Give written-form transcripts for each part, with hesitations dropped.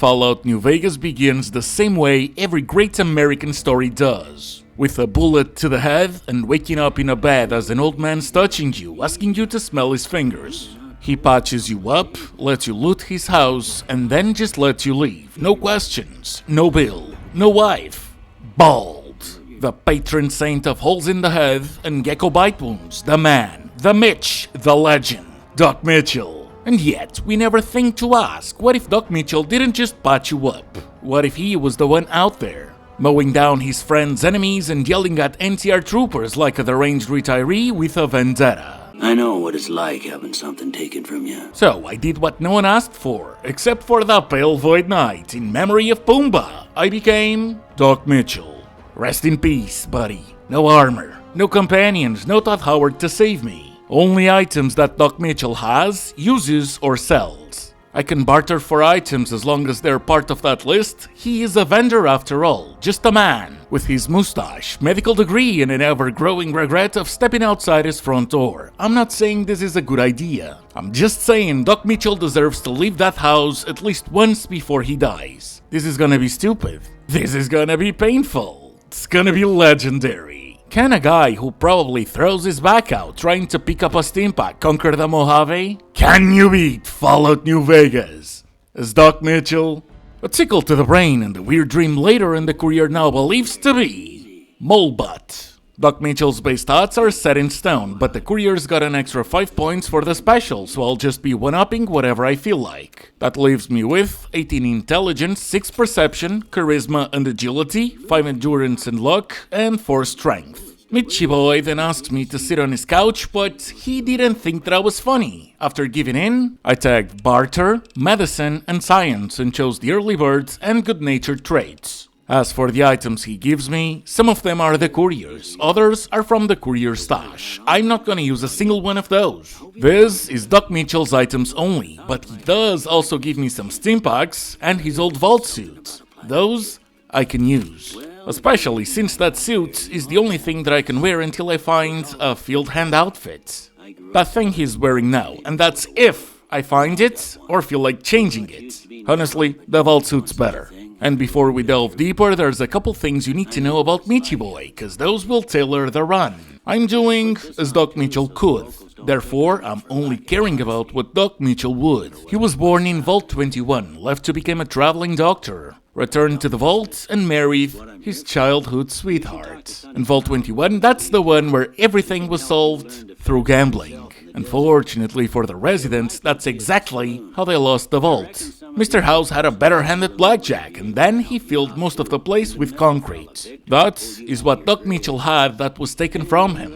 Fallout New Vegas begins the same way every great American story does. With a bullet to the head and waking up in a bed as an old man's touching you, asking you to smell his fingers. He patches you up, lets you loot his house, and then just lets you leave. No questions, no bill, no wife. Bald. The patron saint of holes in the head and gecko bite wounds. The man, the Mitch, the legend, Doc Mitchell. And yet, we never think to ask, what if Doc Mitchell didn't just patch you up? What if he was the one out there, mowing down his friends' enemies and yelling at NCR troopers like a deranged retiree with a vendetta? I know what it's like having something taken from you. So I did what no one asked for, except for the Pale Void Knight. In memory of Pumbaa, I became Doc Mitchell. Rest in peace, buddy. No armor, no companions, no Todd Howard to save me. Only items that Doc Mitchell has, uses, or sells. I can barter for items as long as they're part of that list. He is a vendor after all, just a man, with his mustache, medical degree, and an ever-growing regret of stepping outside his front door. I'm not saying this is a good idea. I'm just saying Doc Mitchell deserves to leave that house at least once before he dies. This is gonna be stupid. This is gonna be painful. It's gonna be legendary. Can a guy who probably throws his back out trying to pick up a steam pack conquer the Mojave? Can you beat Fallout New Vegas as Doc Mitchell? A tickle to the brain and a weird dream later in the Courier now believes to be Molebutt. Doc Mitchell's base stats are set in stone, but the Courier's got an extra 5 points for the special, so I'll just be one-upping whatever I feel like. That leaves me with 18 intelligence, 6 perception, charisma and agility, 5 endurance and luck, and 4 strength. Mitchy boy then asked me to sit on his couch, but he didn't think that I was funny. After giving in, I tagged barter, medicine, and science and chose the early birds and good-natured traits. As for the items he gives me, some of them are the Courier's, others are from the Courier stash. I'm not gonna use a single one of those. This is Doc Mitchell's items only, but he does also give me some steam packs and his old vault suit. Those I can use. Especially since that suit is the only thing that I can wear until I find a field hand outfit. That thing he's wearing now, and that's if I find it or feel like changing it. Honestly, the vault suit's better. And before we delve deeper, there's a couple things you need to know about Mitchy Boy, cause those will tailor the run. I'm doing as Doc Mitchell could. Therefore, I'm only caring about what Doc Mitchell would. He was born in Vault 21, left to become a traveling doctor, returned to the vault, and married his childhood sweetheart. In Vault 21, that's the one where everything was solved through gambling. Unfortunately for the residents, that's exactly how they lost the vault. Mr. House had a better hand at blackjack, and then he filled most of the place with concrete. That is what Doc Mitchell had that was taken from him.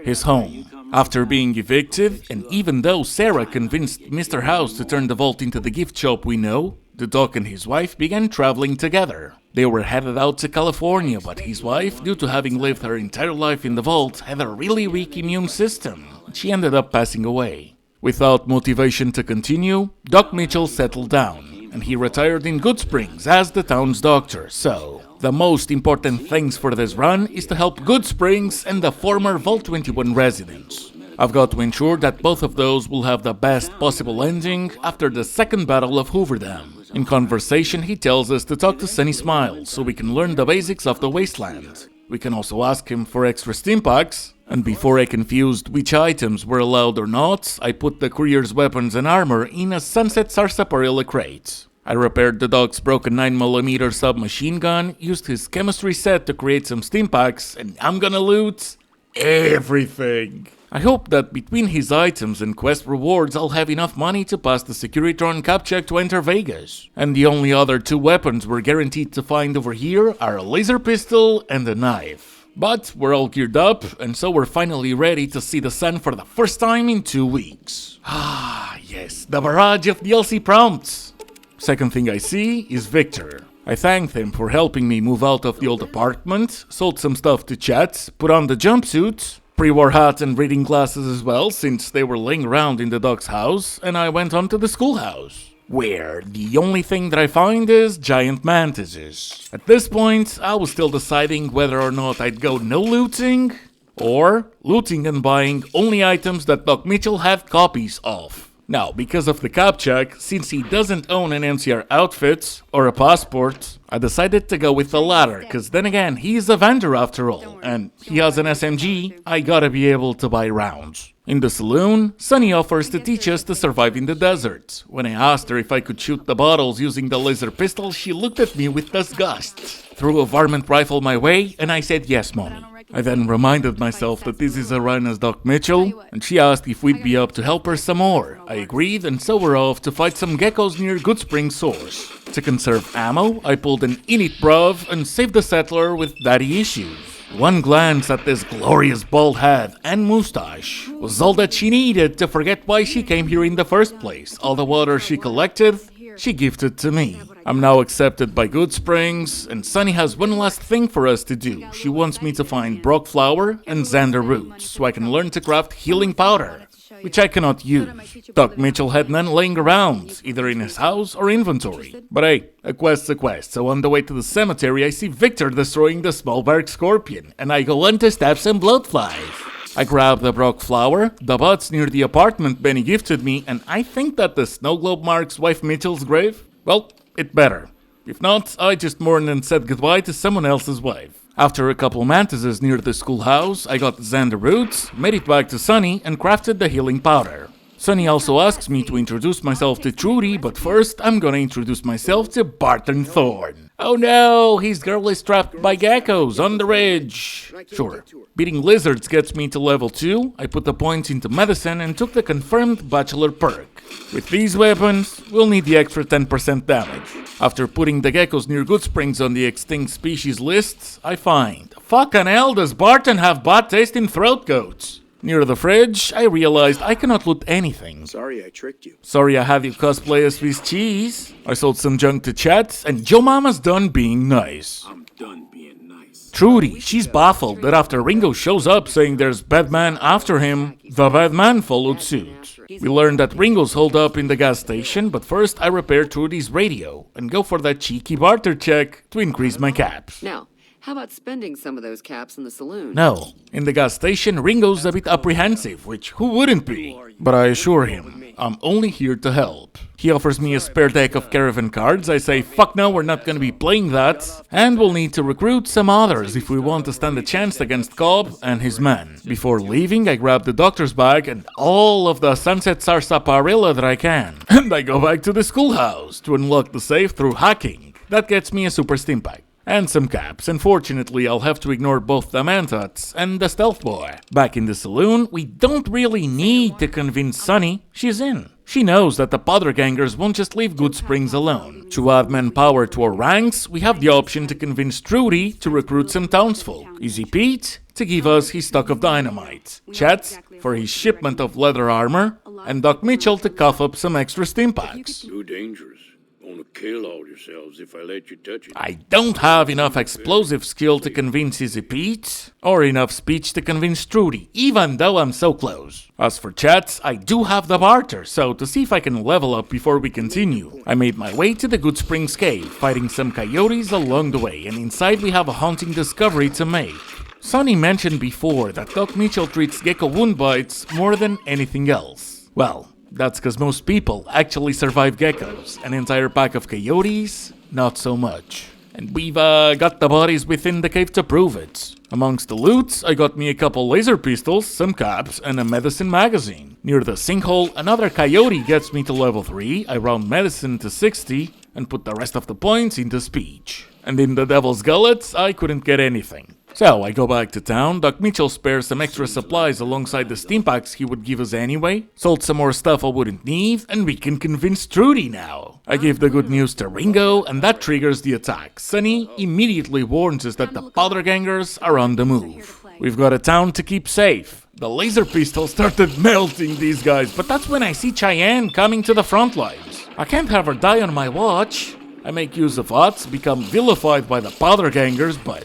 His home. After being evicted, and even though Sarah convinced Mr. House to turn the vault into the gift shop we know, the Doc and his wife began traveling together. They were headed out to California, but his wife, due to having lived her entire life in the vault, had a really weak immune system. She ended up passing away. Without motivation to continue, Doc Mitchell settled down, and he retired in Good Springs as the town's doctor. So, the most important things for this run is to help Good Springs and the former Vault 21 residents. I've got to ensure that both of those will have the best possible ending after the second battle of Hoover Dam. In conversation, he tells us to talk to Sunny Smiles so we can learn the basics of the wasteland. We can also ask him for extra steam packs, and before I confused which items were allowed or not, I put the Courier's weapons and armor in a Sunset Sarsaparilla crate. I repaired the dog's broken 9mm submachine gun, used his chemistry set to create some steam packs, and I'm gonna loot everything. I hope that between his items and quest rewards I'll have enough money to pass the Securitron cap check to enter Vegas. And the only other 2 weapons we're guaranteed to find over here are a laser pistol and a knife. But we're all geared up, and so we're finally ready to see the sun for the first time in 2 weeks. Ah, yes, the barrage of DLC prompts. Second thing I see is Victor. I thanked him for helping me move out of the old apartment, sold some stuff to Chat, put on the jumpsuit, pre-war hat and reading glasses as well, since they were laying around in the dog's house, and I went on to the schoolhouse, where the only thing that I find is giant mantises. At this point, I was still deciding whether or not I'd go no looting, or looting and buying only items that Doc Mitchell had copies of. Now, because of the cop check, since he doesn't own an NCR outfit or a passport, I decided to go with the latter, cause then again, he's a vendor after all, and he has an SMG, I gotta be able to buy rounds. In the saloon, Sunny offers to teach us to survive in the desert. When I asked her if I could shoot the bottles using the laser pistol, she looked at me with disgust, threw a varmint rifle my way, and I said yes, mommy. I then reminded myself that this is a run as Doc Mitchell, and she asked if we'd be up to help her some more. I agreed, and so we're off to fight some geckos near Goodspring Source. To conserve ammo, I pulled an Init Bruv and saved the settler with daddy issues. One glance at this glorious bald head and mustache was all that she needed to forget why she came here in the first place. All the water she collected, she gifted to me. I'm now accepted by Goodsprings, and Sunny has one last thing for us to do. She wants me to find Brock Flower and Xander Roots, so I can learn to craft healing powder, which I cannot use. Doc Mitchell had none laying around, either in his house or inventory. But hey, a quest's a quest, so on the way to the cemetery I see Victor destroying the small bark scorpion, and I go on to stab some bloodflies. I grab the Brock Flower, the buds near the apartment Benny gifted me, and I think that the snow globe marks wife Mitchell's grave. Well, it better. If not, I just mourned and said goodbye to someone else's wife. After a couple mantises near the schoolhouse, I got Xander Roots, made it back to Sunny, and crafted the healing powder. Sunny also asks me to introduce myself to Trudy, but first I'm gonna introduce myself to Barton Thorne. Oh no, his girl is trapped by geckos on the ridge. Sure, beating lizards gets me to level 2, I put the points into medicine and took the confirmed bachelor perk. With these weapons, we'll need the extra 10% damage. After putting the geckos near Goodsprings on the extinct species list, I find, fucking hell, does Barton have bad taste in throat goats? Near the fridge, I realized I cannot loot anything. Sorry I tricked you. Sorry I had you cosplay as Swiss cheese. I sold some junk to Chet, and Joe Mama's done being nice. I'm done being nice. Trudy, she's baffled that after Ringo shows up saying there's bad man after him, the bad man followed suit. We learned that Ringo's holed up in the gas station, but first I repair Trudy's radio and go for that cheeky barter check to increase my caps. Now, how about spending some of those caps in the saloon? No. In the gas station, Ringo's a bit apprehensive, which who wouldn't be? But I assure him, I'm only here to help. He offers me a spare deck of caravan cards. I say, fuck no, we're not gonna be playing that. And we'll need to recruit some others if we want to stand a chance against Cobb and his men. Before leaving, I grab the doctor's bag and all of the Sunset Sarsaparilla that I can. And I go back to the schoolhouse to unlock the safe through hacking. That gets me a super stim pack. And some caps. Unfortunately, I'll have to ignore both the Mantats and the Stealth Boy. Back in the saloon, we don't really need to convince Sunny. She's in. She knows that the Pottergangers won't just leave Goodsprings alone. To add manpower to our ranks, we have the option to convince Trudy to recruit some townsfolk. Easy Pete to give us his stock of dynamite. Chet for his shipment of leather armor. And Doc Mitchell to cough up some extra stim packs. Too dangerous. Gonna kill all yourselves if I let you touch it. I don't have enough explosive skill to convince Easy Pete, or enough speech to convince Trudy, even though I'm so close. As for chats, I do have the barter, so to see if I can level up before we continue, I made my way to the Goodsprings cave, fighting some coyotes along the way, and inside we have a haunting discovery to make. Sonny mentioned before that Doc Mitchell treats gecko wound bites more than anything else. Well, that's because most people actually survive geckos. An entire pack of coyotes, not so much. And we've got the bodies within the cave to prove it. Amongst the loot, I got me a couple laser pistols, some caps, and a medicine magazine. Near the sinkhole, another coyote gets me to level 3, I round medicine to 60, and put the rest of the points into speech. And in the Devil's Gullet, I couldn't get anything. So I go back to town, Doc Mitchell spares some extra supplies alongside the steam packs he would give us anyway, sold some more stuff I wouldn't need, and we can convince Trudy now. I give the good news to Ringo, and that triggers the attack. Sunny immediately warns us that the Powdergangers are on the move. We've got a town to keep safe. The laser pistol started melting these guys, but that's when I see Cheyenne coming to the front lines. I can't have her die on my watch. I make use of odds, become vilified by the Powdergangers, but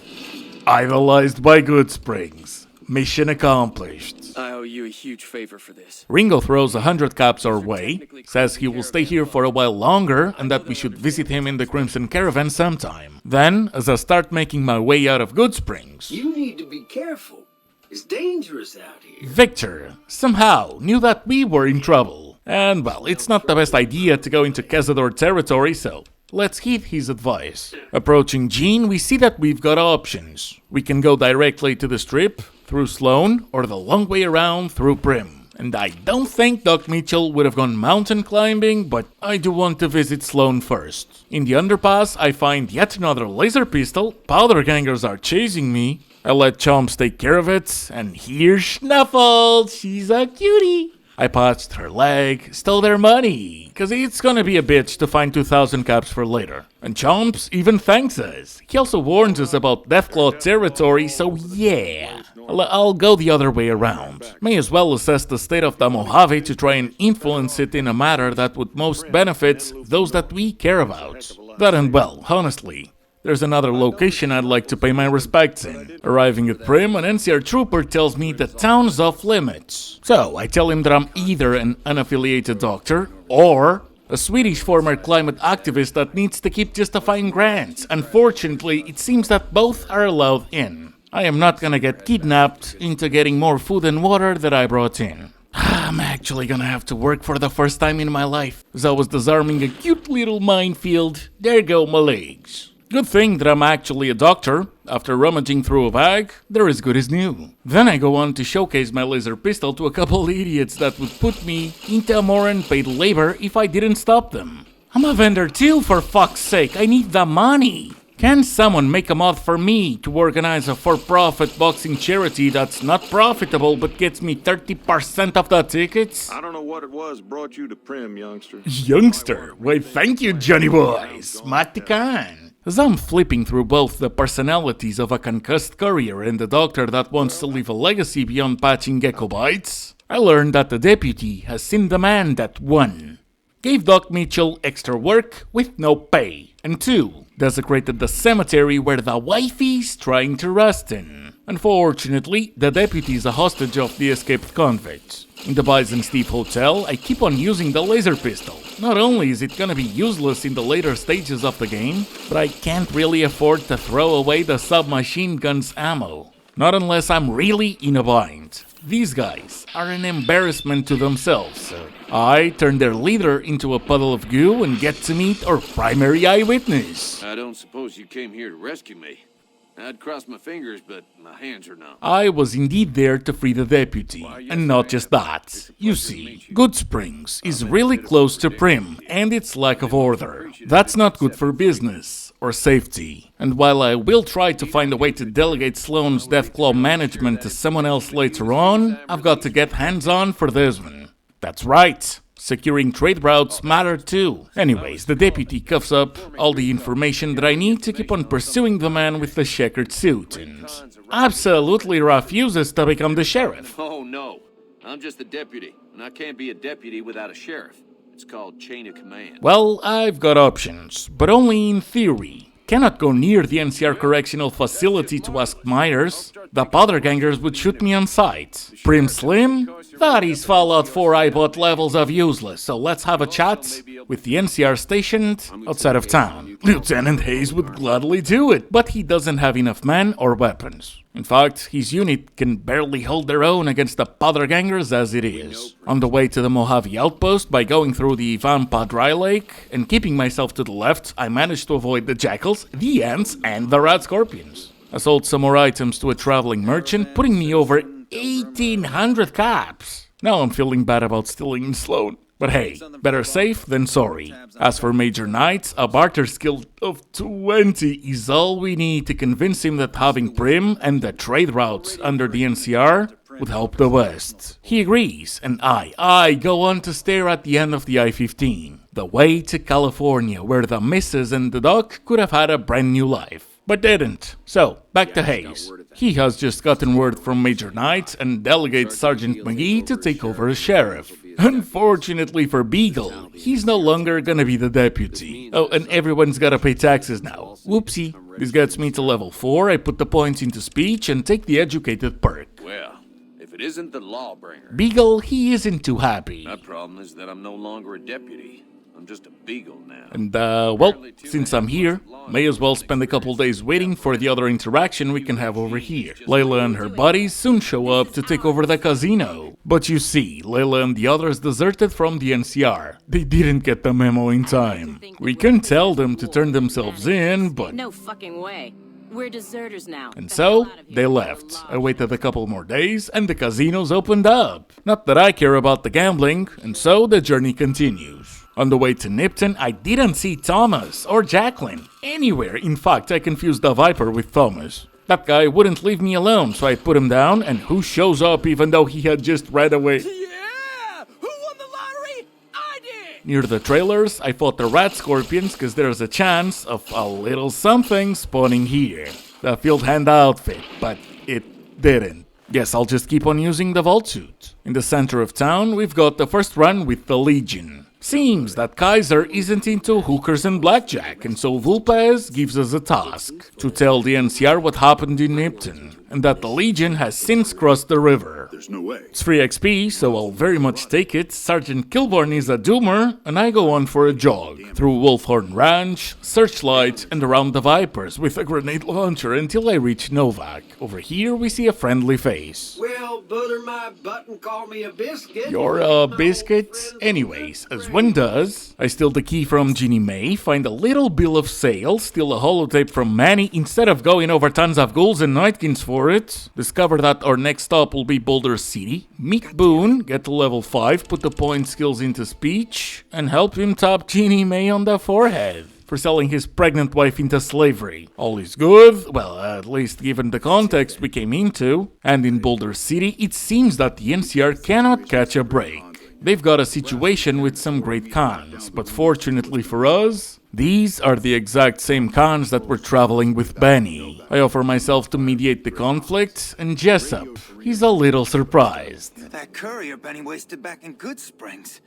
idolized by Goodsprings. Mission accomplished. I owe you a huge favor for this. Ringo throws 100 caps our way, says he will stay here for a while longer and that we should visit him in the Crimson Caravan sometime. Then, as I start making my way out of Goodsprings, You need to be careful. It's dangerous out here. Victor somehow knew that we were in trouble. And well, it's not the best idea to go into Cazador territory, so let's heed his advice. Approaching Gene, we see that we've got options. We can go directly to the Strip, through Sloan, or the long way around through Prim. And I don't think Doc Mitchell would have gone mountain climbing, but I do want to visit Sloan first. In the underpass, I find yet another laser pistol. Powder gangers are chasing me. I let Chomps take care of it, and here's Snuffles. She's a cutie. I patched her leg, stole their money, cause it's gonna be a bitch to find 2,000 caps for later. And Chomps even thanks us. He also warns us about Deathclaw territory, so yeah. I'll go the other way around. May as well assess the state of the Mojave to try and influence it in a matter that would most benefit those that we care about. That and well, honestly, there's another location I'd like to pay my respects in. Arriving at Prim, an NCR trooper tells me the town's off limits. So I tell him that I'm either an unaffiliated doctor or a Swedish former climate activist that needs to keep justifying grants. Unfortunately, it seems that both are allowed in. I am not gonna get kidnapped into getting more food and water that I brought in. I'm actually gonna have to work for the first time in my life, as I was disarming a cute little minefield. There go my legs. Good thing that I'm actually a doctor. After rummaging through a bag, they're as good as new. Then I go on to showcase my laser pistol to a couple idiots that would put me into more unpaid labor if I didn't stop them. I'm a vendor too, for fuck's sake, I need the money. Can someone make a mod for me to organize a for-profit boxing charity that's not profitable but gets me 30% of the tickets? I don't know what it was brought you to Prim, youngster. Youngster? Why, thank you, Johnny boy. Smarty can. As I'm flipping through both the personalities of a concussed courier and the doctor that wants to leave a legacy beyond patching gecko bites, I learned that the deputy has seen the man that won. Gave Doc Mitchell extra work with no pay. And 2, desecrated the cemetery where the wifey's trying to rest in. Unfortunately, the deputy is a hostage of the escaped convict. In the Bison Steve Hotel, I keep on using the laser pistol. Not only is it gonna be useless in the later stages of the game, but I can't really afford to throw away the submachine gun's ammo. Not unless I'm really in a bind. These guys are an embarrassment to themselves. I turn their leader into a puddle of goo and get to meet our primary eyewitness. I don't suppose you came here to rescue me. I'd cross my fingers, but my hands are numb. I was indeed there to free the deputy, and not just that. You see, Good Springs is really close to Prim and its lack of order. That's not good for business or safety. And while I will try to find a way to delegate Sloan's Deathclaw management to someone else later on, I've got to get hands-on for this one. That's right. Securing trade routes matter too. Anyways, the deputy cuffs up all the information that I need to keep on pursuing the man with the checkered suit and absolutely refuses to become the sheriff. Oh no, I'm just the deputy, and I can't be a deputy without a sheriff. It's called chain of command. Well, I've got options, but only in theory. Cannot go near the NCR correctional facility to ask Myers. The powder gangers would shoot me on sight. Prim Slim? That is Fallout 4 iBot levels of useless, so let's have a chat with the NCR stationed outside of town. Lieutenant Hayes would gladly do it, but he doesn't have enough men or weapons. In fact, his unit can barely hold their own against the powder gangers as it is. On the way to the Mojave outpost, by going through the Vampa Dry Lake and keeping myself to the left, I managed to avoid the jackals, the ants, and the rat scorpions. I sold some more items to a traveling merchant, putting me over 1,800 caps. Now I'm feeling bad about stealing in Sloan. But hey, better safe than sorry. As for Major Knight, a barter skill of 20 is all we need to convince him that having Prim and the trade routes under the NCR would help the West. He agrees, and I go on to stare at the end of the I-15, the way to California, where the missus and the doc could have had a brand new life. But didn't. So, back to Hayes. He has just gotten word from Major Knight and delegates Sergeant McGee to take over as sheriff. Unfortunately for Beagle, he's no longer gonna be the deputy. Oh, and everyone's gotta pay taxes now. Whoopsie. This gets me to level 4, I put the points into speech and take the educated perk. Well, if it isn't the lawbringer. Beagle, he isn't too happy. My problem is that I'm no longer a deputy. I'm just a beagle now. And, well, since I'm here, may as well spend a couple days waiting for the other interaction we can have over here. Layla and her buddies soon show up to take over the casino. But you see, Layla and the others deserted from the NCR. They didn't get the memo in time. We can tell them to turn themselves in, but... No fucking way. We're deserters now. And so, they left. I waited a couple more days, and the casinos opened up. Not that I care about the gambling, and so the journey continues. On the way to Nipton, I didn't see Thomas or Jacqueline anywhere. In fact, I confused the Viper with Thomas. That guy wouldn't leave me alone, so I put him down, and who shows up even though he had just ran away? Yeah! Who won the lottery? I did! Near the trailers, I fought the rat scorpions because there's a chance of a little something spawning here. The field hand outfit, but it didn't. Guess I'll just keep on using the vault suit. In the center of town, we've got the first run with the Legion. Seems that Kaiser isn't into hookers and blackjack, and so Vulpes gives us a task to tell the NCR what happened in Nipton, and that the Legion has since crossed the river. There's no way. It's free XP, so I'll very much take it. Sergeant Kilborn is a doomer, and I go on for a jog through Wolfhorn Ranch, Searchlight, and around the Vipers with a grenade launcher until I reach Novak. Over here we see a friendly face. Well, butter my butt and call me a biscuit. You're a biscuit? Anyways, as one does, I steal the key from Ginny May, find a little bill of sale, steal a holotape from Manny instead of going over tons of ghouls and nightkins for it, discover that our next stop will be Boulder City, meet Boone, get to level 5, put the point skills into speech, and help him tap Ginny May on the forehead for selling his pregnant wife into slavery. All is good, well, at least given the context we came into. And in Boulder City, it seems that the NCR cannot catch a break. They've got a situation with some great cons, but fortunately for us, these are the exact same cons that were traveling with Benny. I offer myself to mediate the conflict, and Jessup, he's a little surprised. That courier Benny wasted back in Good Springs.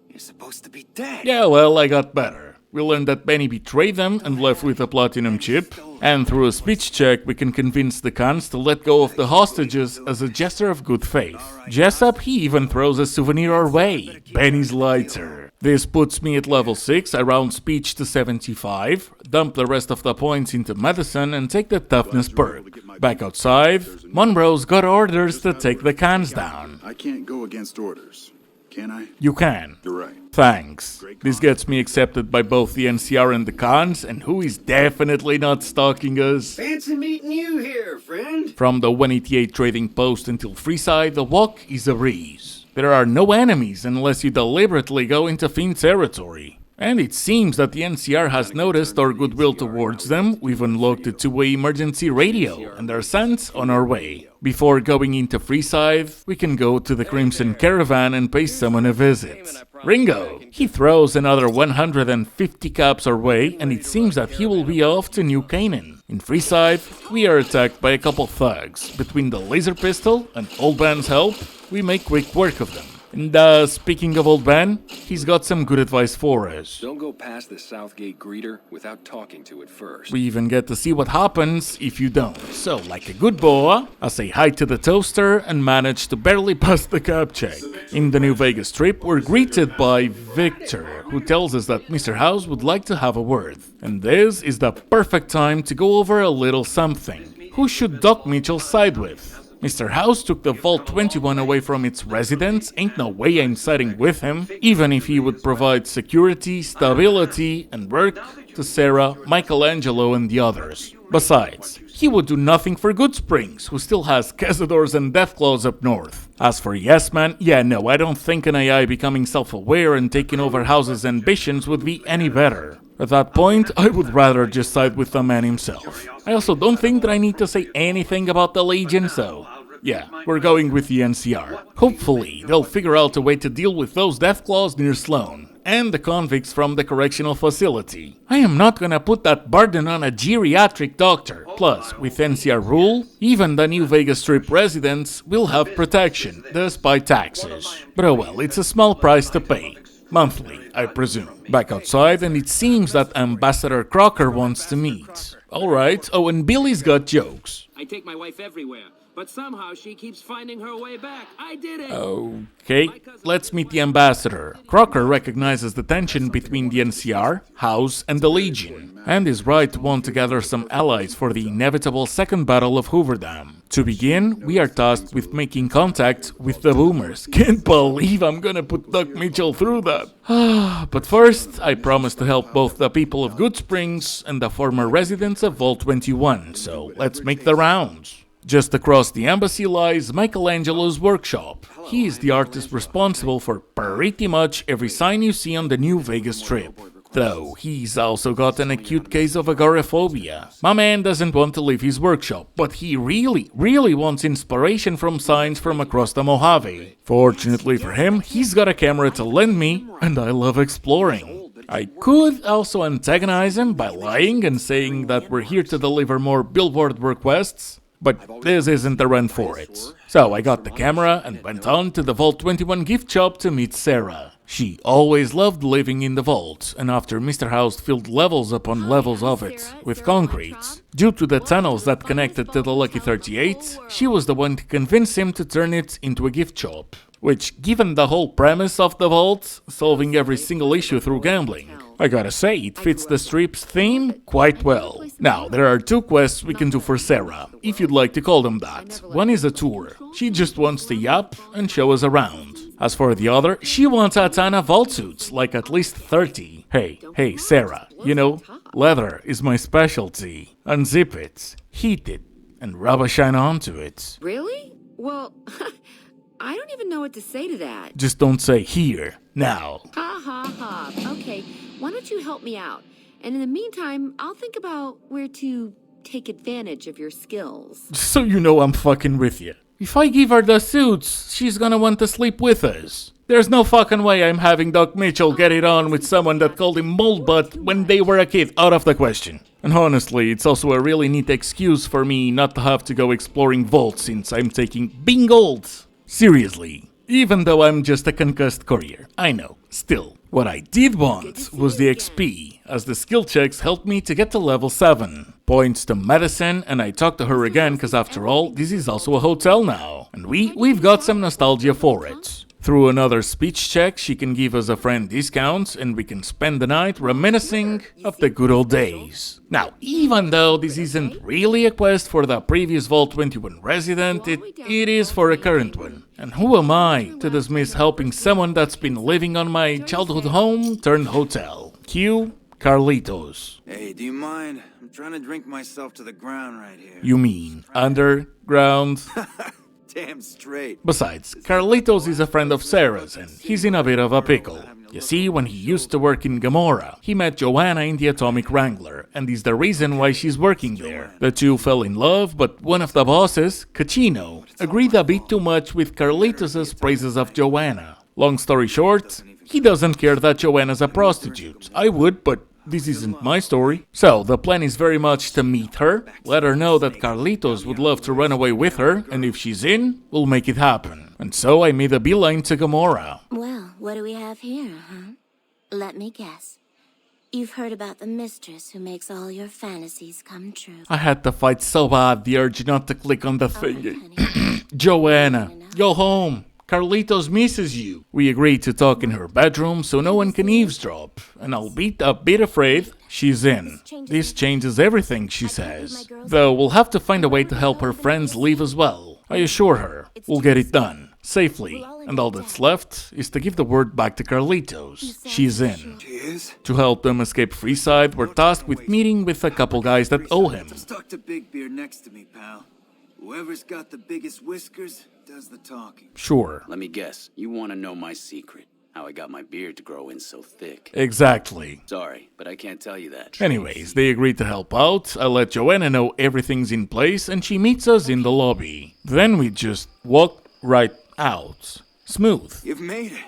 You're supposed to be dead. Yeah, well, I got better. We learned that Benny betrayed them and left with a platinum chip, and through a speech check we can convince the cons to let go of the hostages as a gesture of good faith. Jessup, he even throws a souvenir our way, Benny's lighter. This puts me at level 6, I round speech to 75, dump the rest of the points into medicine and take the toughness perk. Back outside, Monroe's got orders to take the cons down. I can't go against orders, can I? You can. You're right. Thanks. This gets me accepted by both the NCR and the cons, and who is definitely not stalking us? Fancy meeting you here, friend. From the 188 trading post until Freeside, the walk is a breeze. There are no enemies unless you deliberately go into Fiend territory. And it seems that the NCR has noticed our goodwill towards them. We've unlocked a two-way emergency radio and are sent on our way. Before going into Freeside, we can go to the Crimson Caravan and pay someone a visit. Ringo! He throws another 150 caps our way, and it seems that he will be off to New Canaan. In Freeside, we are attacked by a couple thugs. Between the laser pistol and Old Man's help, we make quick work of them. And speaking of Old Ben, he's got some good advice for us. Don't go past the Southgate greeter without talking to it first. We even get to see what happens if you don't. So, like a good boa, I say hi to the toaster and manage to barely pass the cab check. In the New Vegas trip, we're greeted by Victor, who tells us that Mr. House would like to have a word. And this is the perfect time to go over a little something. Who should Doc Mitchell side with? Mr. House took the Vault 21 away from its residents, ain't no way I'm siding with him, even if he would provide security, stability, and work to Sarah, Michelangelo, and the others. Besides, he would do nothing for Good Springs, who still has Cazadors and Deathclaws up north. As for Yes Man, yeah, no, I don't think an AI becoming self-aware and taking over House's ambitions would be any better. At that point, I would rather just side with the man himself. I also don't think that I need to say anything about the Legion, so yeah, we're going with the NCR. Hopefully, they'll figure out a way to deal with those Deathclaws near Sloan, and the convicts from the correctional facility. I am not gonna put that burden on a geriatric doctor. Plus, with NCR rule, even the New Vegas Strip residents will have protection, despite taxes. But oh well, it's a small price to pay. Monthly, I presume. Back outside, and it seems that Ambassador Crocker wants to meet. Alright, oh, and Billy's got jokes. I take my wife everywhere, but somehow she keeps finding her way back. I did it! Okay, let's meet the Ambassador. Crocker recognizes the tension between the NCR, House, and the Legion, and is right to want to gather some allies for the inevitable second battle of Hooverdam. To begin, we are tasked with making contact with the Boomers. Can't believe I'm gonna put Doc Mitchell through that. But first, I promise to help both the people of Good Springs and the former residents of Vault 21, so let's make the rounds. Just across the embassy lies Michelangelo's workshop. He is the artist responsible for pretty much every sign you see on the New Vegas Strip. Though he's also got an acute case of agoraphobia. My man doesn't want to leave his workshop, but he really wants inspiration from signs from across the Mojave. Fortunately for him, he's got a camera to lend me, and I love exploring. I could also antagonize him by lying and saying that we're here to deliver more billboard requests, but this isn't the run for it. So I got the camera and went on to the Vault 21 gift shop to meet Sarah. She always loved living in the vault, and after Mr. House filled levels upon levels of it with concrete, due to the tunnels that connected to the Lucky 38, she was the one to convince him to turn it into a gift shop. Which, given the whole premise of the vault, solving every single issue through gambling, I gotta say, it fits the strip's theme quite well. Now, there are two quests we can do for Sarah, if you'd like to call them that. One is a tour. She just wants to yap and show us around. As for the other, she wants a ton of vault suits, like at least 30. Hey, Sarah, you know, leather is my specialty. Unzip it, heat it, and rub a shine onto it. Really? Well, I don't even know what to say to that. Just don't say here, now. Ha ha ha. Okay, why don't you help me out? And in the meantime, I'll think about where to take advantage of your skills. So you know I'm fucking with you. If I give her the suits, she's gonna want to sleep with us. There's no fucking way I'm having Doc Mitchell get it on with someone that called him mold butt when they were a kid. Out of the question. And honestly, it's also a really neat excuse for me not to have to go exploring vaults since I'm taking being old. Seriously, even though I'm just a concussed courier, I know, still. What I did want was the XP, as the skill checks helped me to get to level 7. Points to medicine, and I talked to her again because after all, this is also a hotel now. And we've got some nostalgia for it. Through another speech check, she can give us a friend discounts, and we can spend the night reminiscing of the good old days. Now, even though this isn't really a quest for the previous Vault 21 resident, it is for a current one. And who am I to dismiss helping someone that's been living on my childhood home turned hotel? Cue Carlitos. Hey, do you mind? I'm trying to drink myself to the ground right here. You mean underground? Damn straight. Besides, Carlitos is a friend of Sarah's, and he's in a bit of a pickle. You see, when he used to work in Gamora, he met Joanna in the Atomic Wrangler, and is the reason why she's working there. The two fell in love, but one of the bosses, Cachino, agreed a bit too much with Carlitos' praises of Joanna. Long story short, he doesn't care that Joanna's a prostitute. I would, but this isn't my story. So, the plan is very much to meet her, let her know that Carlitos would love to run away with her, and if she's in, we'll make it happen. And so I made a beeline to Gamora. Well, what do we have here, huh? Let me guess. You've heard about the mistress who makes all your fantasies come true. I had to fight so bad the urge not to click on the thingy. Joanna, go home. Carlitos misses you. We agreed to talk in her bedroom so no one can eavesdrop, and albeit a bit afraid, she's in. This changes everything, she says. Though we'll have to find a way to help her friends leave as well. I assure her, we'll get it done, safely, and all that's left is to give the word back to Carlitos. She's in. To help them escape Freeside, we're tasked with meeting with a couple guys that owe him. Just talk to Big Beard next to me, pal. Whoever's got the biggest whiskers does the talking. Sure. Let me guess, you want to know my secret. How I got my beard to grow in so thick. Exactly. Sorry, but I can't tell you that. Anyways, they agreed to help out. I let Joanna know everything's in place, and she meets us in the lobby. Then we just walk right out. Smooth. You've made it.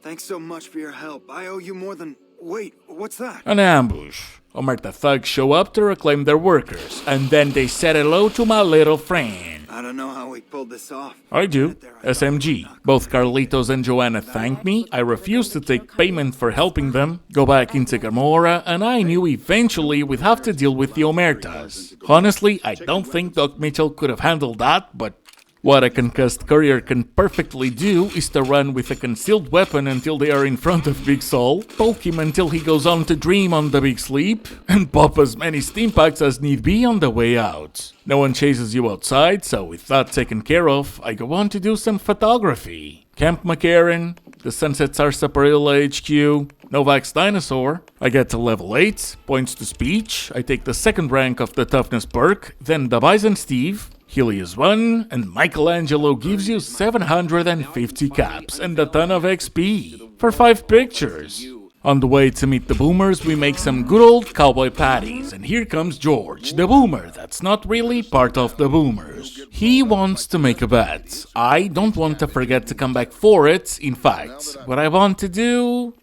Thanks so much for your help. I owe you more than... Wait, what's that? An ambush. Omerta thugs show up to reclaim their workers, and then they said hello to my little friend. I don't know how we pulled this off. I do. SMG. Both Carlitos and Joanna thanked me, I refused to take payment for helping them, go back into Gamora, and I knew eventually we'd have to deal with the Omertas. Honestly, I don't think Doc Mitchell could have handled that, but what a concussed courier can perfectly do is to run with a concealed weapon until they are in front of Big Sol, poke him until he goes on to dream on the big sleep, and pop as many steam packs as need be on the way out. No one chases you outside, so with that taken care of, I go on to do some photography. Camp McCarran, the Sunset Sarsaparilla HQ, Novak's Dinosaur. I get to level 8, points to speech, I take the second rank of the toughness perk, then the Bison Steve, Helios 1, and Michelangelo gives you 750 caps and a ton of XP for 5 pictures. On the way to meet the boomers, we make some good old cowboy patties, and here comes George, the boomer that's not really part of the boomers. He wants to make a bet. I don't want to forget to come back for it. In fact, what I want to do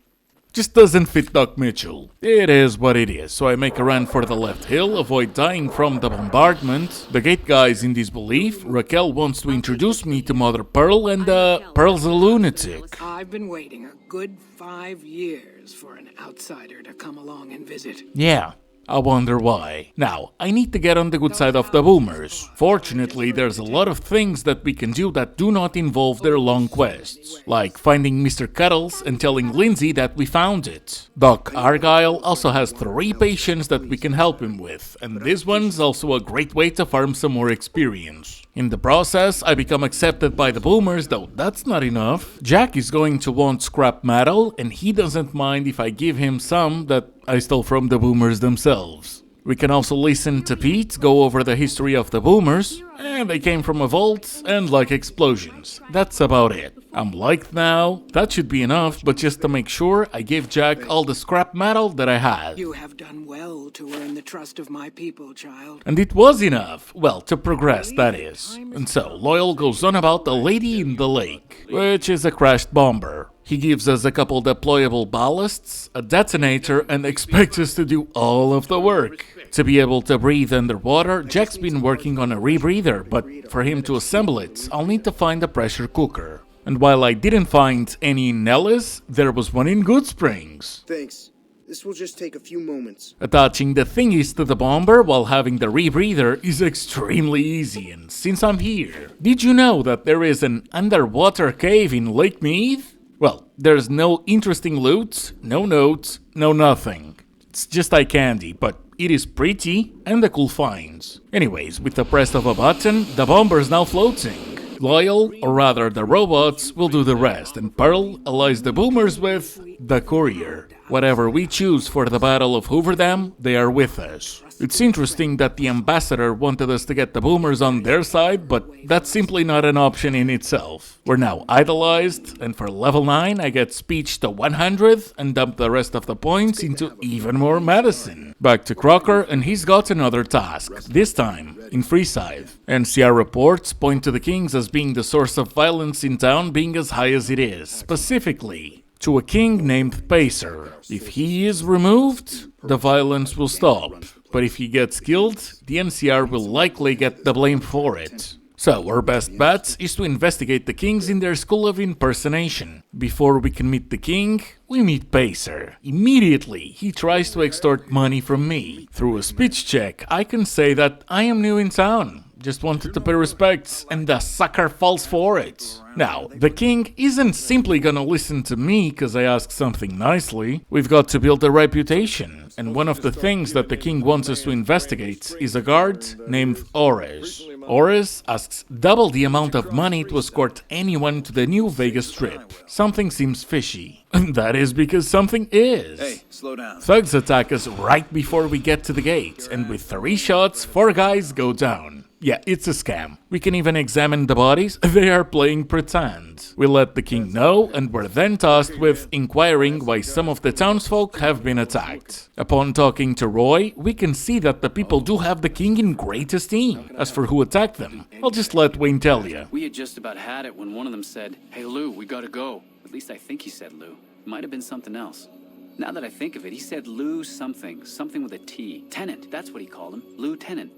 just doesn't fit Doc Mitchell. It is what it is, so I make a run for the left hill, avoid dying from the bombardment. The gate guy is in disbelief. Raquel wants to introduce me to Mother Pearl, and Pearl's a lunatic. I've been waiting a good 5 years for an outsider to come along and visit. Yeah. I wonder why. Now, I need to get on the good side of the boomers. Fortunately, there's a lot of things that we can do that do not involve their long quests, like finding Mr. Cuddles and telling Lindsay that we found it. Doc Argyle also has 3 patients that we can help him with, and this one's also a great way to farm some more experience. In the process, I become accepted by the boomers, though that's not enough. Jack is going to want scrap metal, and he doesn't mind if I give him some that I stole from the boomers themselves. We can also listen to Pete go over the history of the boomers, and they came from a vault and like explosions. That's about it. I'm liked now, that should be enough, but just to make sure, I gave Jack all the scrap metal that I had. You have done well to earn the trust of my people, child. And it was enough. Well, to progress, that is. And so, Loyal goes on about the Lady in the Lake, which is a crashed bomber. He gives us a couple deployable ballasts, a detonator, and expects us to do all of the work. To be able to breathe underwater, Jack's been working on a rebreather, but for him to assemble it, I'll need to find a pressure cooker. And while I didn't find any in Nellis, there was one in Good Springs. Thanks. This will just take a few moments. Attaching the thingies to the bomber while having the rebreather is extremely easy, and since I'm here, did you know that there is an underwater cave in Lake Mead? Well, there's no interesting loot, no notes, no nothing. It's just eye candy, but it is pretty and a cool finds. Anyways, with the press of a button, the bomber's now floating. Loyal, or rather the robots, will do the rest, and Pearl allies the boomers with the courier. Whatever we choose for the Battle of Hooverdam, they are with us. It's interesting that the ambassador wanted us to get the boomers on their side, but that's simply not an option in itself. We're now idolized, and for level 9 I get speech to 100 and dump the rest of the points into even more medicine. Back to Crocker, and he's got another task, this time in Freeside. NCR reports point to the Kings as being the source of violence in town being as high as it is, specifically to a king named Pacer. If he is removed, the violence will stop, but if he gets killed, the NCR will likely get the blame for it. So our best bet is to investigate the Kings in their school of impersonation. Before we can meet the king, we meet Pacer. Immediately, he tries to extort money from me. Through a speech check, I can say that I am new in town. Just wanted to pay respects, and the sucker falls for it. Now, the king isn't simply gonna listen to me because I ask something nicely. We've got to build a reputation, and one of the things that the king wants us to investigate is a guard named Ores. Ores asks double the amount of money to escort anyone to the new Vegas Strip. Something seems fishy. And that is because something is. Hey, slow down. Thugs attack us right before we get to the gate, and with 3 shots, 4 guys go down. Yeah, it's a scam. We can even examine the bodies. They are playing pretend. We let the king know, and we're then tasked with inquiring why some of the townsfolk have been attacked. Upon talking to Roy, we can see that the people do have the king in great esteem. As for who attacked them, I'll just let Wayne tell you. We had just about had it when one of them said, "Hey Lou, we gotta go." At least I think he said Lou. It might have been something else. Now that I think of it, he said Lou something with a T. Tennant, that's what he called him. Lieutenant.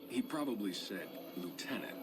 He probably said lieutenant.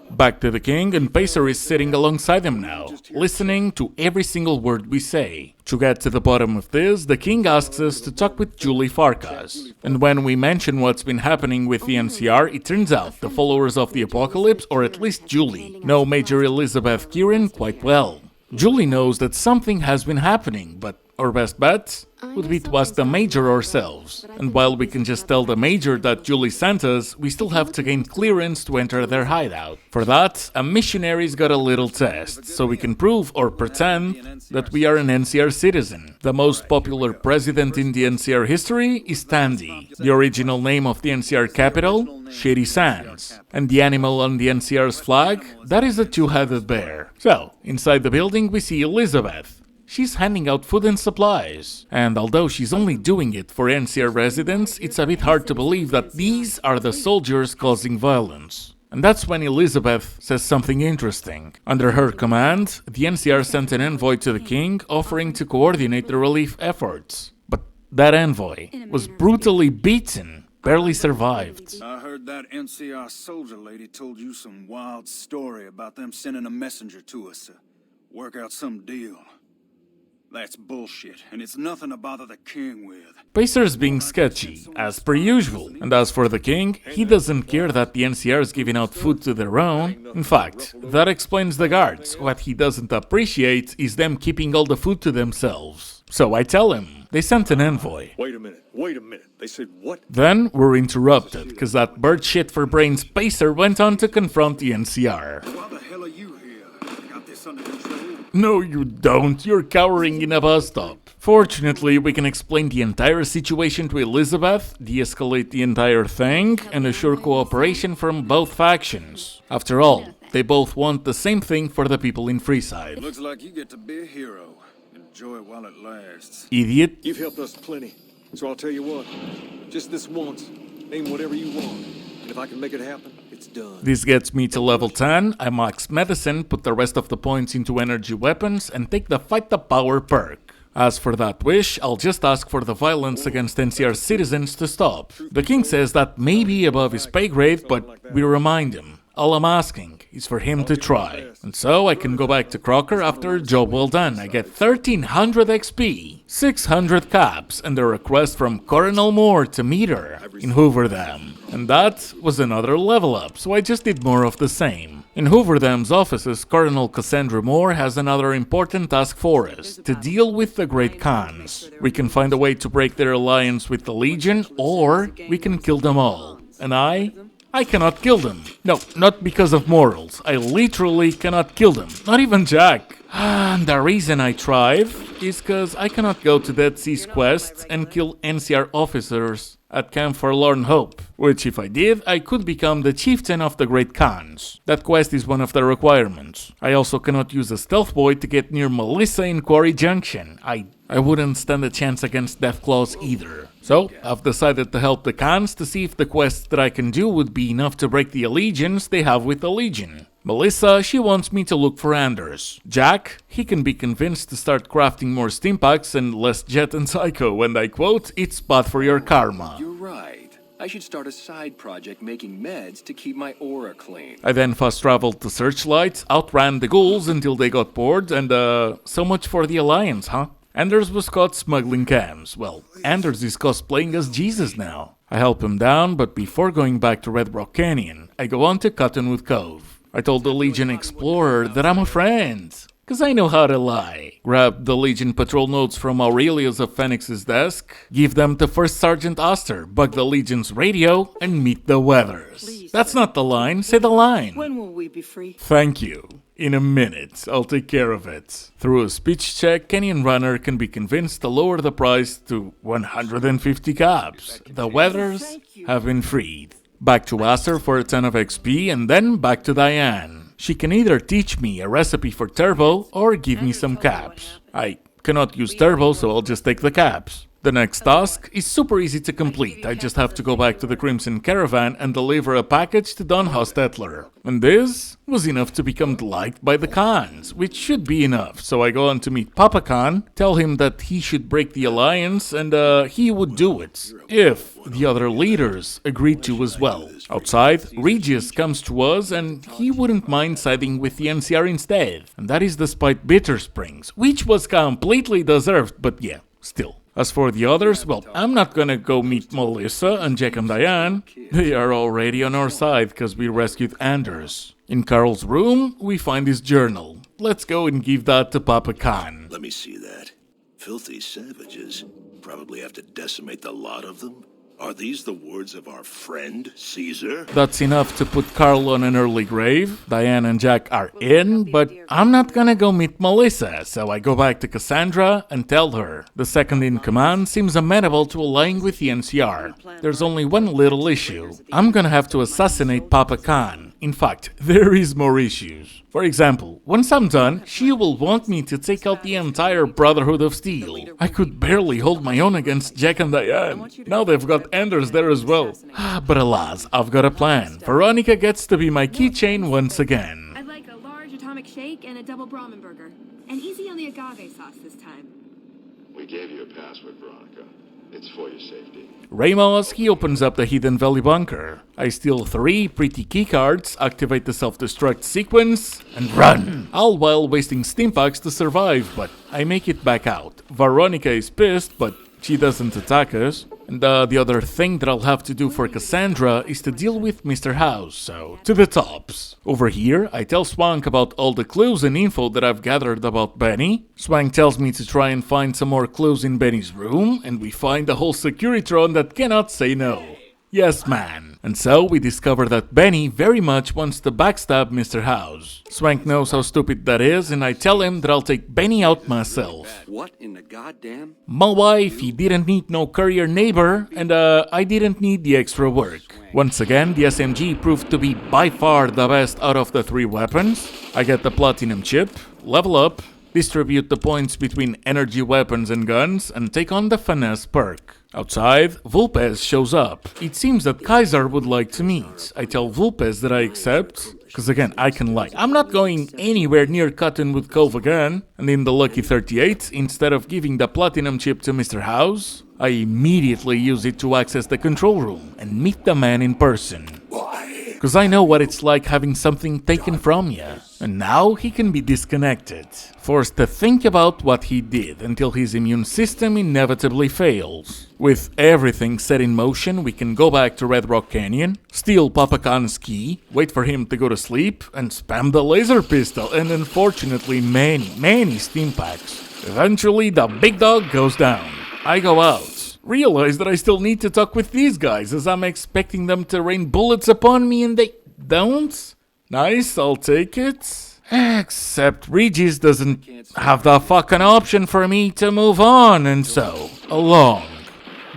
Back to the king, and Pacer is sitting alongside him now, listening to every single word we say. To get to the bottom of this, the king asks us to talk with Julie Farkas. And when we mention what's been happening with the NCR, it turns out the followers of the apocalypse, or at least Julie, know Major Elizabeth Kieran quite well. Julie knows that something has been happening, but our best bet would be to ask the Major ourselves. And while we can just tell the Major that Julie sent us, we still have to gain clearance to enter their hideout. For that, a missionary's got a little test, so we can prove or pretend that we are an NCR citizen. The most popular president in the NCR history is Tandy. The original name of the NCR capital, Shady Sands. And the animal on the NCR's flag, that is a two-headed bear. So, inside the building we see Elizabeth. She's handing out food and supplies. And although she's only doing it for NCR residents, it's a bit hard to believe that these are the soldiers causing violence. And that's when Elizabeth says something interesting. Under her command, the NCR sent an envoy to the king offering to coordinate the relief efforts. But that envoy was brutally beaten, barely survived. I heard that NCR soldier lady told you some wild story about them sending a messenger to us to work out some deal. That's bullshit, and it's nothing to bother the king with. Pacer's being sketchy, as per usual. And as for the king, he doesn't care that the NCR is giving out food to their own. In fact, that explains the guards. What he doesn't appreciate is them keeping all the food to themselves. So I tell him, they sent an envoy. Wait a minute. They said what? Then we're interrupted, because that bird shit for brains Pacer went on to confront the NCR. Why the hell are you here? Got this under control? No, you don't. You're cowering in a bus stop. Fortunately, we can explain the entire situation to Elizabeth, de-escalate the entire thing, and assure cooperation from both factions. After all, they both want the same thing for the people in Freeside. Looks like you get to be a hero. Enjoy it while it lasts. Idiot. You've helped us plenty. So I'll tell you what. Just this once. Name whatever you want. And if I can make it happen, it's done. This gets me to level 10. I max medicine, put the rest of the points into energy weapons, and take the Fight the Power perk. As for that wish, I'll just ask for the violence against NCR citizens to stop. The king says that may be above his pay grade, but we remind him. All I'm asking is for him to try. And so I can go back to Crocker after a job well done. I get 1300 XP, 600 caps, and a request from Colonel Moore to meet her in Hooverdam. And that was another level up, so I just did more of the same. In Hooverdam's offices, Colonel Cassandra Moore has another important task for us, to deal with the Great Khans. We can find a way to break their alliance with the Legion, or we can kill them all. And I cannot kill them. No, not because of morals. I literally cannot kill them. Not even Jack. And the reason I thrive is because I cannot go to Dead Sea's quests and kill NCR officers at Camp Forlorn Hope, which if I did, I could become the chieftain of the Great Khans. That quest is one of the requirements. I also cannot use a stealth boy to get near Melissa in Quarry Junction. I wouldn't stand a chance against Deathclaws either. So, I've decided to help the Khans to see if the quests that I can do would be enough to break the allegiance they have with the Legion. Melissa, she wants me to look for Anders. Jack, he can be convinced to start crafting more stimpaks and less Jet and Psycho, and I quote, "It's bad for your karma." You're right. I should start a side project making meds to keep my aura clean. I then fast traveled to Searchlight, outran the ghouls until they got bored, and so much for the Alliance, huh? Anders was caught smuggling cams. Well, Anders is cosplaying as Jesus now. I help him down, but before going back to Red Rock Canyon, I go on to Cottonwood Cove. I told the Legion Explorer that I'm a friend, cause I know how to lie. Grab the Legion patrol notes from Aurelius of Phoenix's desk, give them to First Sergeant Oster, bug the Legion's radio, and meet the Weathers. That's not the line, say the line. When will we be free? Thank you. In a minute, I'll take care of it. Through a speech check, Canyon Runner can be convinced to lower the price to 150 caps. The Weathers have been freed. Back to Aster for a ton of XP, and then back to Diane. She can either teach me a recipe for turbo, or give me some caps. I cannot use turbo, so I'll just take the caps. The next task is super easy to complete. I just have to go back to the Crimson Caravan and deliver a package to Don Hostetler. And this was enough to become liked by the Khans, which should be enough. So I go on to meet Papa Khan, tell him that he should break the alliance, and he would do it, if the other leaders agreed to as well. Outside, Regis comes to us and he wouldn't mind siding with the NCR instead. And that is despite Bitter Springs, which was completely deserved, but yeah, still. As for the others, well, I'm not gonna go meet Melissa and Jack and Diane. They are already on our side because we rescued Anders. In Carl's room, we find his journal. Let's go and give that to Papa Khan. Let me see that. Filthy savages. Probably have to decimate the lot of them. Are these the words of our friend, Caesar? That's enough to put Carl on an early grave. Diane and Jack are in, but I'm not gonna go meet Melissa, so I go back to Cassandra and tell her. The second in command seems amenable to allying with the NCR. There's only one little issue. I'm gonna have to assassinate Papa Khan. In fact, there is more issues. For example, once I'm done, she will want me to take out the entire Brotherhood of Steel. I could barely hold my own against Jack and Diane. Now they've got Anders there as well. But alas, I've got a plan. Veronica gets to be my keychain once again. I'd like a large atomic shake and a double Brahmin burger. And easy on the agave sauce this time. We gave you a password, Veronica. It's for your safety. Ramos, he opens up the Hidden Valley bunker. I steal 3 pretty keycards, activate the self-destruct sequence, and run! All while wasting stimpaks to survive, but I make it back out. Veronica is pissed, but she doesn't attack us. And the other thing that I'll have to do for Cassandra is to deal with Mr. House, so to the tops. Over here, I tell Swank about all the clues and info that I've gathered about Benny. Swank tells me to try and find some more clues in Benny's room, and we find a whole Securitron that cannot say no. Yes, man. And so we discover that Benny very much wants to backstab Mr. House. Swank knows how stupid that is, and I tell him that I'll take Benny out myself. What in the goddamn? My wife, he didn't need no courier neighbor, and I didn't need the extra work. Once again, the SMG proved to be by far the best out of the 3 weapons. I get the platinum chip, level up, distribute the points between energy weapons and guns, and take on the finesse perk. Outside, Vulpes shows up. It seems that Kaiser would like to meet. I tell Vulpes that I accept, because again, I can lie. I'm not going anywhere near Cottonwood Cove again. And in the Lucky 38, instead of giving the platinum chip to Mr. House, I immediately use it to access the control room and meet the man in person. Because I know what it's like having something taken from you. And now he can be disconnected, forced to think about what he did until his immune system inevitably fails. With everything set in motion, we can go back to Red Rock Canyon, steal Papa Khan's key, wait for him to go to sleep, and spam the laser pistol, and unfortunately many steam packs. Eventually, the big dog goes down. I go out, realize that I still need to talk with these guys, as I'm expecting them to rain bullets upon me and they don't? Nice, I'll take it. Except Regis doesn't have the fucking option for me to move on, and so, a long,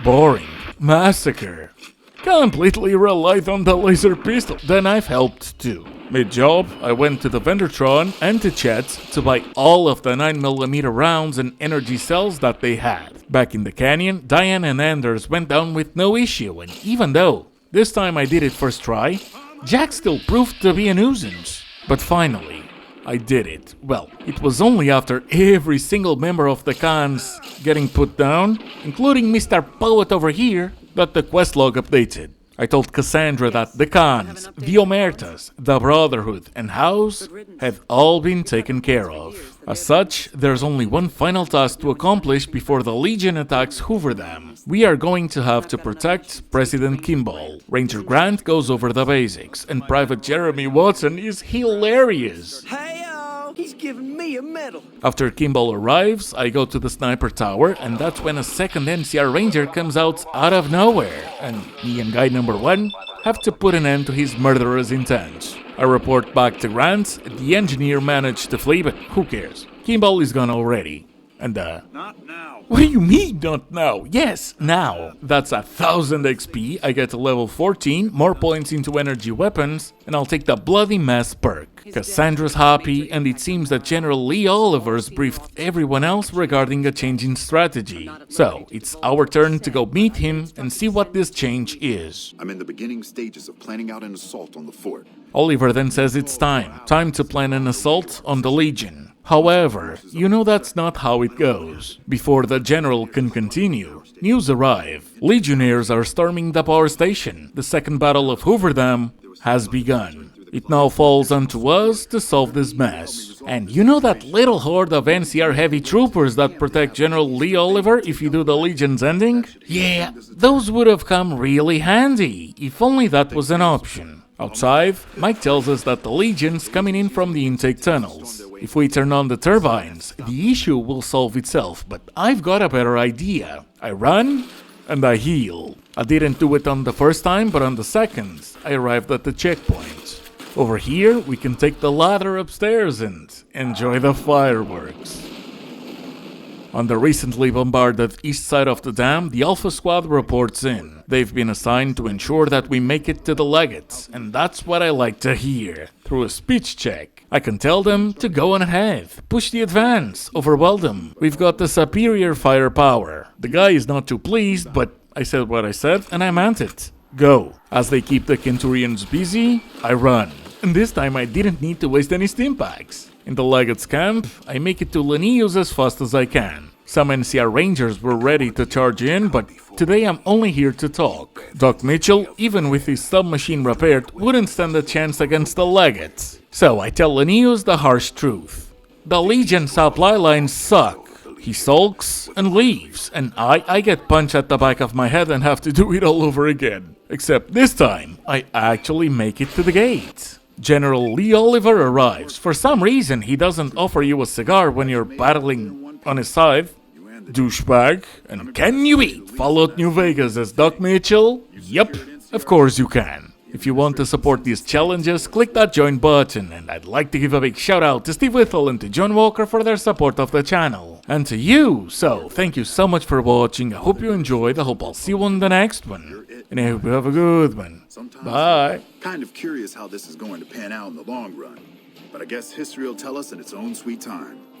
boring massacre. Completely relied on the laser pistol, then I've helped too. Mid-job, I went to the Vendortron and to Chet to buy all of the 9mm rounds and energy cells that they had. Back in the canyon, Diane and Anders went down with no issue, and even though this time I did it first try, Jack still proved to be a nuisance. But finally, I did it. Well, it was only after every single member of the Khans getting put down, including Mr. Poet over here, that the quest log updated. I told Cassandra that the Khans, the Omertas, the Brotherhood, and House had all been taken care of. As such, there's only one final task to accomplish before the Legion attacks Hoover Dam. We are going to have to protect President Kimball. Ranger Grant goes over the basics, and Private Jeremy Watson is hilarious. Hey-o! He's giving me a medal! After Kimball arrives, I go to the sniper tower, and that's when a second NCR Ranger comes out of nowhere, and me and guy number 1 have to put an end to his murderous intent. I report back to Grant. The engineer managed to flee, but who cares? Kimball is gone already. And Not now. What do you mean, not now? Yes, now. That's 1000 XP, I get to level 14, more points into energy weapons, and I'll take the bloody mess perk. Cassandra's happy, and it seems that General Lee Oliver's briefed everyone else regarding a change in strategy. So, it's our turn to go meet him and see what this change is. I'm in the beginning stages of planning out an assault on the fort. Oliver then says it's time to plan an assault on the Legion. However, you know that's not how it goes. Before the general can continue, news arrive. Legionnaires are storming the power station. The second battle of Hooverdam has begun. It now falls onto us to solve this mess. And you know that little horde of NCR heavy troopers that protect General Lee Oliver if you do the Legion's ending? Yeah, those would have come really handy, if only that was an option. Outside, Mike tells us that the Legion's coming in from the intake tunnels. If we turn on the turbines, the issue will solve itself, but I've got a better idea. I run, and I heal. I didn't do it on the first time, but on the second, I arrived at the checkpoint. Over here, we can take the ladder upstairs and enjoy the fireworks. On the recently bombarded east side of the dam, the Alpha Squad reports in. They've been assigned to ensure that we make it to the legates, and that's what I like to hear. Through a speech check, I can tell them to go on ahead, push the advance, overwhelm them. We've got the superior firepower. The guy is not too pleased, but I said what I said, and I meant it. Go. As they keep the Kenturians busy, I run. And this time I didn't need to waste any stim packs. In the Legate's camp, I make it to Linneaus as fast as I can. Some NCR Rangers were ready to charge in, but today I'm only here to talk. Doc Mitchell, even with his submachine repaired, wouldn't stand a chance against the Legates. So I tell Linneaus the harsh truth. The Legion supply lines suck. He sulks and leaves, and I get punched at the back of my head and have to do it all over again. Except this time, I actually make it to the gate. General Lee Oliver arrives. For some reason, he doesn't offer you a cigar when you're battling on his side. Douchebag. And can you beat Fallout New Vegas as Doc Mitchell? Yep, of course you can. If you want to support these challenges, click that join button, and I'd like to give a big shout out to Steve Whittle and to John Walker for their support of the channel. And to you, so thank you so much for watching. I hope you enjoyed. I hope I'll see you on the next one. And I hope you have a good one. Bye. Kind of curious how this is going to pan out in the long run. But I guess history will tell us in its own sweet time.